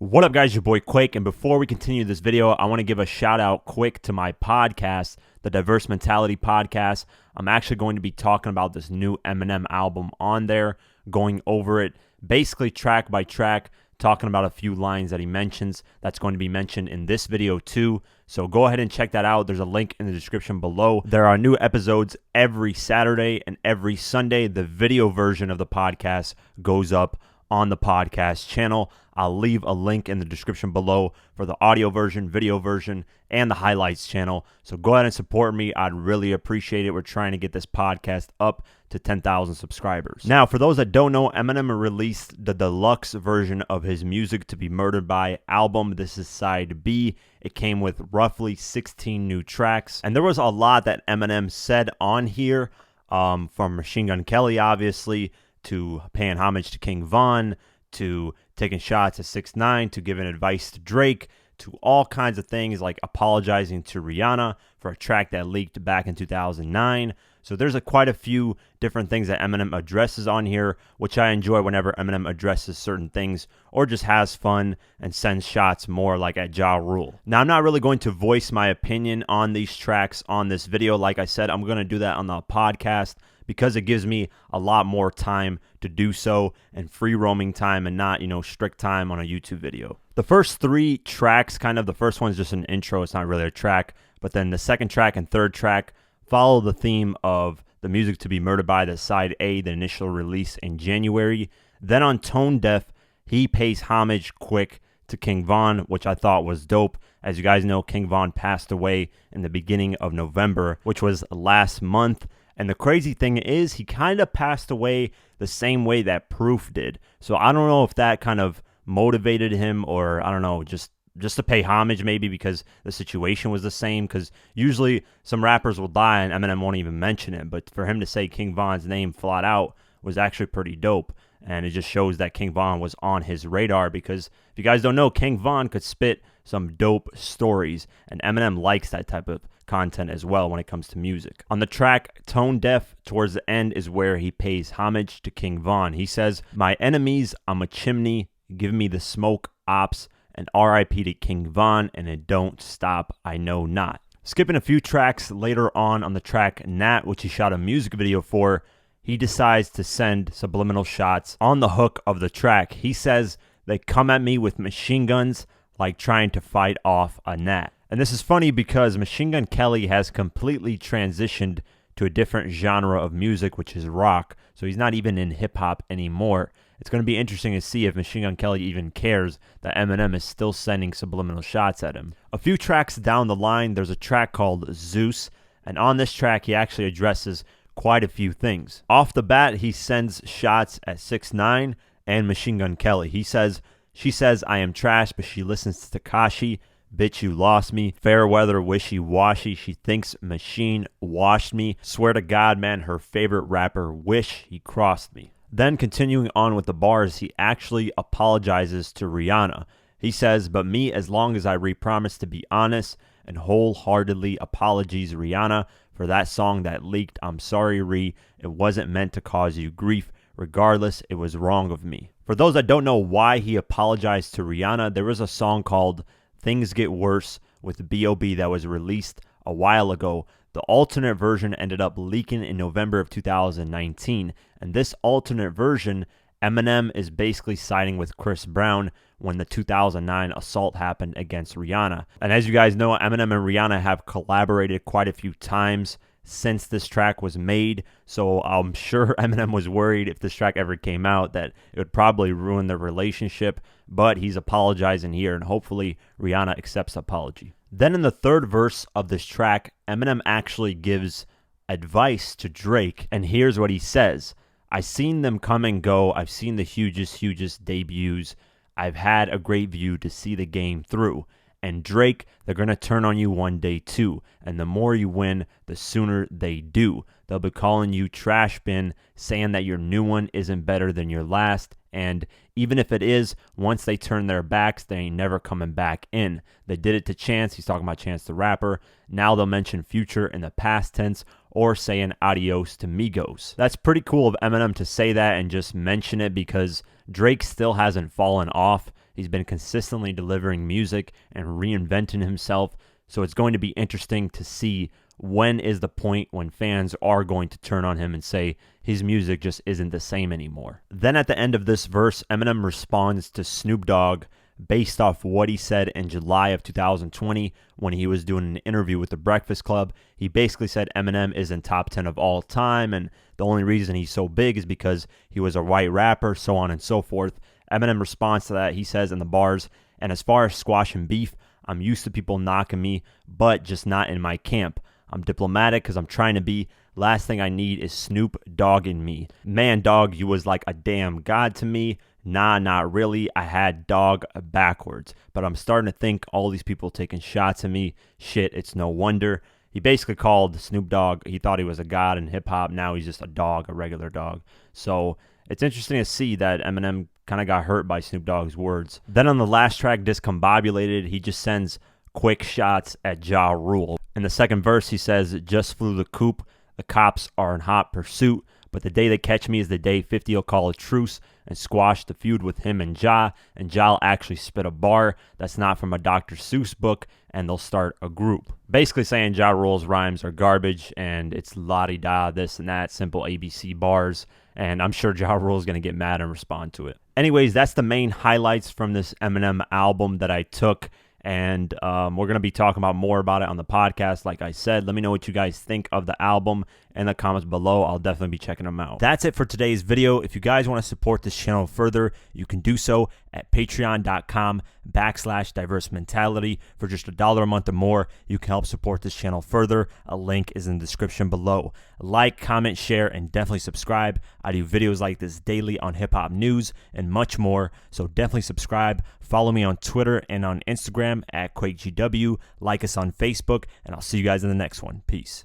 What up, guys? Your boy Quake, and before we continue this video, I want to give a shout out quick to my podcast, the Diverse Mentality Podcast. I'm actually going to be talking about this new Eminem album on there, going over it basically track by track, talking about a few lines that he mentions. That's going to be mentioned in this video too. So go ahead and check that out. There's a link in the description below. There are new episodes every Saturday and every Sunday. The video version of the podcast goes up on the podcast channel. I'll leave a link in the description below for the audio version, video version, and the highlights channel. So go ahead and support me. I'd really appreciate it. We're trying to get this podcast up to 10,000 subscribers. Now, for those that don't know, Eminem released the deluxe version of his Music to Be Murdered By album. This is side B. It came with roughly 16 new tracks. And there was a lot that Eminem said on here, from Machine Gun Kelly, obviously, to paying homage to King Von, to taking shots at 6ix9ine, to giving advice to Drake, to all kinds of things like apologizing to Rihanna for a track that leaked back in 2009. So there's quite a few different things that Eminem addresses on here, which I enjoy whenever Eminem addresses certain things or just has fun and sends shots more like at Ja Rule. Now, I'm not really going to voice my opinion on these tracks on this video. Like I said, I'm going to do that on the podcast because it gives me a lot more time to do so and free roaming time and not, strict time on a YouTube video. The first three tracks, the first one's just an intro. It's not really a track. But then the second track and third track follow the theme of the Music to Be Murdered By, the side A, the initial release in January. Then on Tone Deaf, he pays homage quick to King Von, which I thought was dope. As you guys know, King Von passed away in the beginning of November, which was last month. And the crazy thing is, he kind of passed away the same way that Proof did. So I don't know if that kind of motivated him, or I don't know, just to pay homage maybe because the situation was the same. Because usually some rappers will die and Eminem won't even mention it. But for him to say King Von's name flat out was actually pretty dope. And it just shows that King Von was on his radar, because if you guys don't know, King Von could spit some dope stories, and Eminem likes that type of content as well when it comes to music. On the track Tone Deaf, towards the end is where he pays homage to King Von. He says, "My enemies, I'm a chimney, give me the smoke, ops, and RIP to King Von, and it don't stop, I know not." Skipping a few tracks later on the track Nat, which he shot a music video for, he decides to send subliminal shots on the hook of the track. He says, "They come at me with machine guns like trying to fight off a gnat." And this is funny because Machine Gun Kelly has completely transitioned to a different genre of music, which is rock. So he's not even in hip-hop anymore. It's going to be interesting to see if Machine Gun Kelly even cares that Eminem is still sending subliminal shots at him. A few tracks down the line, there's a track called Zeus. And on this track, he actually addresses quite a few things. Off the bat, he sends shots at 6ix9ine and Machine Gun Kelly. He says, "She says I am trash, but she listens to Tekashi. Bitch, you lost me. Fair weather, wishy-washy. She thinks Machine washed me. Swear to God, man, her favorite rapper, wish he crossed me." Then continuing on with the bars, he actually apologizes to Rihanna. He says, "But me, as long as I repromise to be honest and wholeheartedly apologies, Rihanna, for that song that leaked. I'm sorry, Ree. It wasn't meant to cause you grief. Regardless, it was wrong of me." For those that don't know why he apologized to Rihanna, there was a song called Things Get Worse with B.O.B. that was released a while ago. The alternate version ended up leaking in November of 2019. And this alternate version, Eminem is basically siding with Chris Brown when the 2009 assault happened against Rihanna. And as you guys know, Eminem and Rihanna have collaborated quite a few times since this track was made. So I'm sure Eminem was worried if this track ever came out that it would probably ruin their relationship. But he's apologizing here, and hopefully Rihanna accepts the apology. Then in the third verse of this track, Eminem actually gives advice to Drake. And here's what he says. "I seen them come and go. I've seen the hugest debuts. I've had a great view to see the game through. And Drake, they're going to turn on you one day too. And the more you win, the sooner they do. They'll be calling you trash bin, saying that your new one isn't better than your last. And even if it is, once they turn their backs, they ain't never coming back in. They did it to Chance." He's talking about Chance the Rapper. "Now they'll mention Future in the past tense or saying adios to Migos." That's pretty cool of Eminem to say that and just mention it, because Drake still hasn't fallen off. He's been consistently delivering music and reinventing himself. So it's going to be interesting to see when is the point when fans are going to turn on him and say his music just isn't the same anymore. Then at the end of this verse, Eminem responds to Snoop Dogg based off what he said in July of 2020 when he was doing an interview with The Breakfast Club. He basically said Eminem is in top 10 of all time, and the only reason he's so big is because he was a white rapper, so on and so forth. Eminem responds to that. He says in the bars, "And as far as squashing beef, I'm used to people knocking me, but just not in my camp. I'm diplomatic because I'm trying to be. Last thing I need is Snoop dogging me. Man, dog, you was like a damn god to me. Nah, not really. I had dog backwards. But I'm starting to think all these people taking shots at me. Shit, it's no wonder." He basically called Snoop Dogg. He thought he was a god in hip-hop. Now he's just a dog, a regular dog. So it's interesting to see that Eminem kind of got hurt by Snoop Dogg's words. Then on the last track, Discombobulated, he just sends quick shots at Ja Rule. In the second verse, he says, "Just flew the coop. The cops are in hot pursuit. But the day they catch me is the day 50 will call a truce and squash the feud with him and Ja. And Ja'll actually spit a bar that's not from a Dr. Seuss book, and they'll start a group." Basically saying Ja Rule's rhymes are garbage, and it's la-di-da, this and that, simple ABC bars. And I'm sure Ja Rule's going to get mad and respond to it. Anyways, that's the main highlights from this Eminem album that I took. And we're going to be talking about more about it on the podcast. Like I said, let me know what you guys think of the album in the comments below. I'll definitely be checking them out. That's it for today's video. If you guys want to support this channel further, you can do so at patreon.com/diversementality. For just $1 a month or more, you can help support this channel further. A link is in the description below. Like, comment, share, and definitely subscribe. I do videos like this daily on hip-hop news and much more, so definitely subscribe. Follow me on Twitter and on Instagram at QuakeGW. Like us on Facebook, and I'll see you guys in the next one. Peace.